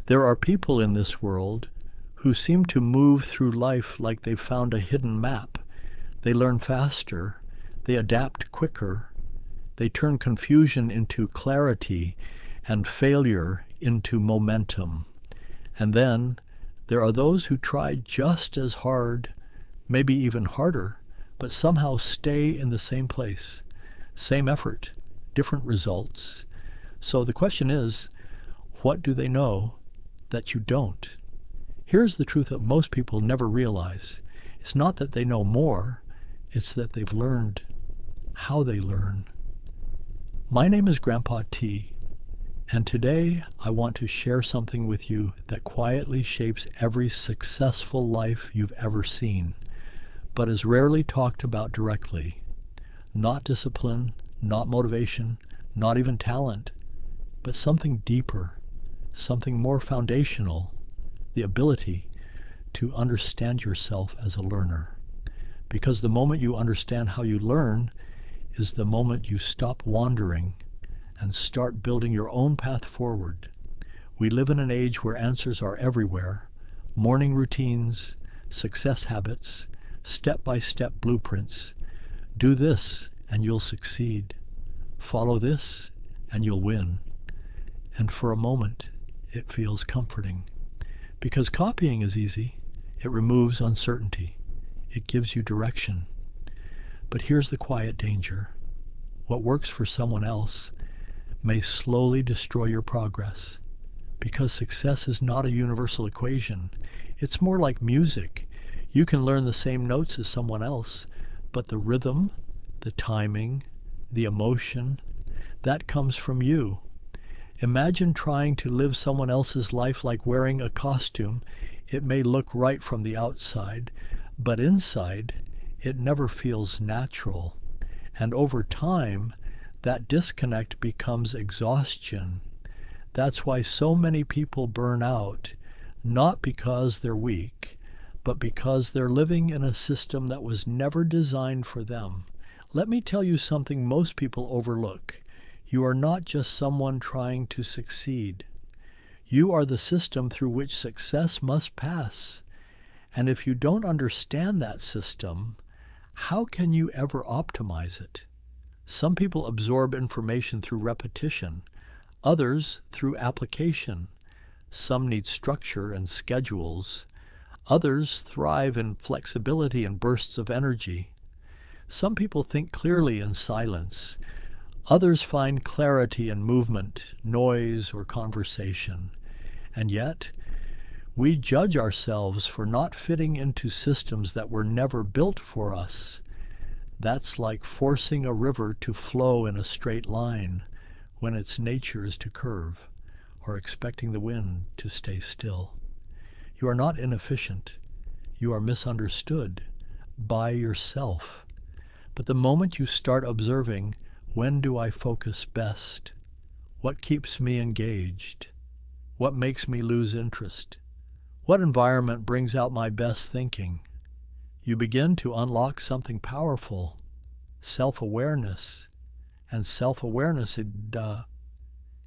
There are people in this world who seem to move through life like they've found a hidden map. They learn faster, they adapt quicker, they turn confusion into clarity and failure into momentum. And then there are those who try just as hard, maybe even harder, but somehow stay in the same place, same effort, different results. So the question is, what do they know that you don't? Here's the truth that most people never realize. It's not that they know more, it's that they've learned how they learn. My name is Grandpa T, and today I want to share something with you that quietly shapes every successful life you've ever seen, but is rarely talked about directly. Not discipline, not motivation, not even talent, but something deeper, something more foundational, the ability to understand yourself as a learner. Because the moment you understand how you learn is the moment you stop wandering and start building your own path forward. We live in an age where answers are everywhere: morning routines, success habits, step-by-step blueprints. Do this and you'll succeed. Follow this and you'll win. And for a moment, it feels comforting. Because copying is easy. It removes uncertainty. It gives you direction. But here's the quiet danger. What works for someone else may slowly destroy your progress. Because success is not a universal equation. It's more like music. You can learn the same notes as someone else, but the rhythm, the timing, the emotion, that comes from you. Imagine trying to live someone else's life like wearing a costume. It may look right from the outside, but inside, it never feels natural. And over time, that disconnect becomes exhaustion. That's why so many people burn out, not because they're weak, but because they're living in a system that was never designed for them. Let me tell you something most people overlook. You are not just someone trying to succeed. You are the system through which success must pass. And if you don't understand that system, how can you ever optimize it? Some people absorb information through repetition, others through application. Some need structure and schedules. Others thrive in flexibility and bursts of energy. Some people think clearly in silence. Others find clarity in movement, noise, or conversation. And yet, we judge ourselves for not fitting into systems that were never built for us. That's like forcing a river to flow in a straight line when its nature is to curve, or expecting the wind to stay still. You are not inefficient. You are misunderstood by yourself. But the moment you start observing, when do I focus best? What keeps me engaged? What makes me lose interest? What environment brings out my best thinking? You begin to unlock something powerful, self-awareness. And self-awareness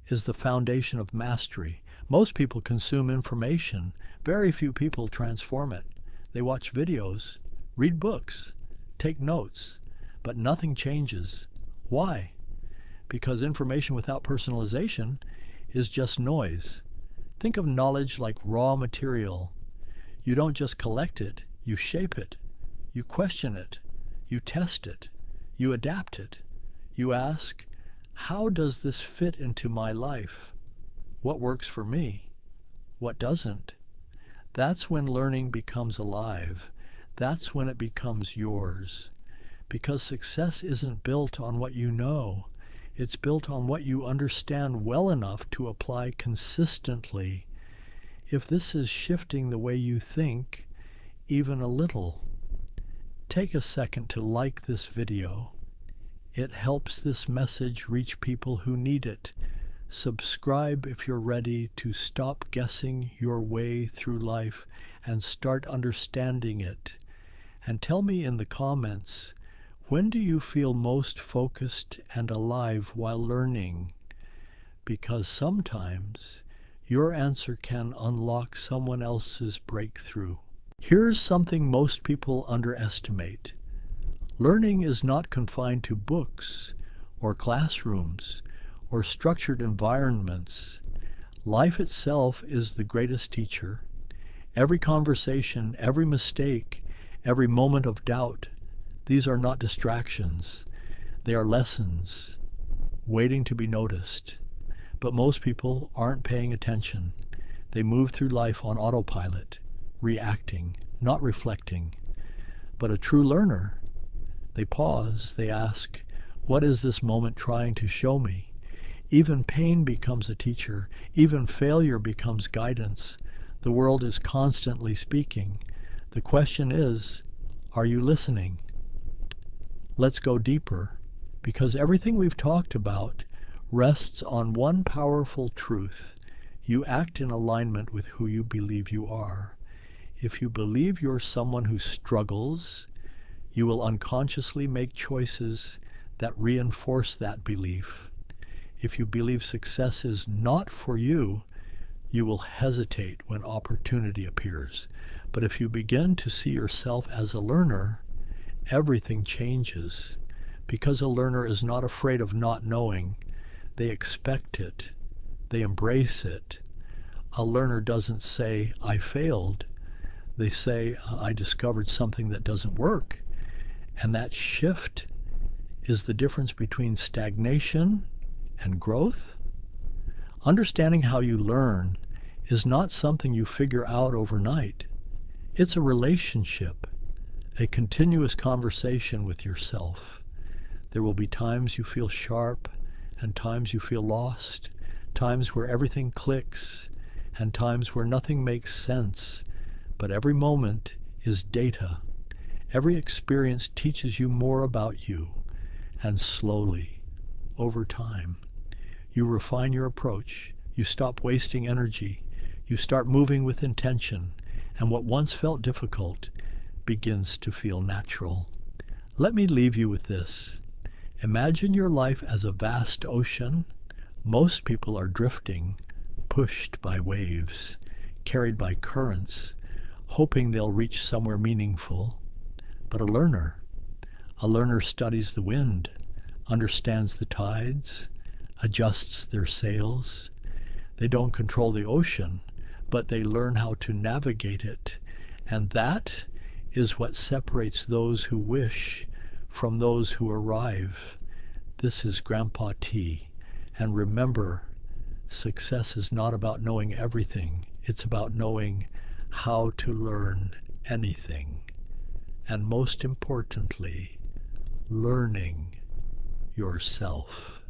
is the foundation of mastery. Most people consume information. Very few people transform it. They watch videos, read books, take notes, but nothing changes. Why? Because information without personalization is just noise. Think of knowledge like raw material. You don't just collect it, you shape it. You question it. You test it. You adapt it. You ask, how does this fit into my life? What works for me? What doesn't? That's when learning becomes alive. That's when it becomes yours. Because success isn't built on what you know. It's built on what you understand well enough to apply consistently. If this is shifting the way you think, even a little, take a second to like this video. It helps this message reach people who need it. Subscribe if you're ready to stop guessing your way through life and start understanding it. And tell me in the comments, when do you feel most focused and alive while learning? Because sometimes Your answer can unlock someone else's breakthrough. Here's something most people underestimate. Learning is not confined to books or classrooms or structured environments. Life itself is the greatest teacher. Every conversation, every mistake, every moment of doubt, these are not distractions. They are lessons waiting to be noticed. But most people aren't paying attention. They move through life on autopilot, reacting, not reflecting. But a true learner, they pause, they ask, what is this moment trying to show me? Even pain becomes a teacher. Even failure becomes guidance. The world is constantly speaking. The question is, are you listening? Let's go deeper, because everything we've talked about rests on one powerful truth. You act in alignment with who you believe you are. If you believe you're someone who struggles, you will unconsciously make choices that reinforce that belief. If you believe success is not for you, you will hesitate when opportunity appears. But if you begin to see yourself as a learner, everything changes. Because a learner is not afraid of not knowing, they expect it. They embrace it. A learner doesn't say, I failed. They say, I discovered something that doesn't work. And that shift is the difference between stagnation and growth. Understanding how you learn is not something you figure out overnight. It's a relationship, a continuous conversation with yourself. There will be times you feel sharp and times you feel lost, times where everything clicks and times where nothing makes sense. But every moment is data. Every experience teaches you more about you, and slowly, over time, you refine your approach. You stop wasting energy. You start moving with intention, and what once felt difficult begins to feel natural. Let me leave you with this. Imagine your life as a vast ocean. Most people are drifting, pushed by waves, carried by currents, hoping they'll reach somewhere meaningful. But a learner studies the wind, understands the tides, adjusts their sails. They don't control the ocean, but they learn how to navigate it. And that is what separates those who wish from those who arrive. This is Grandpa T. And remember, success is not about knowing everything. It's about knowing how to learn anything. And most importantly, learning yourself.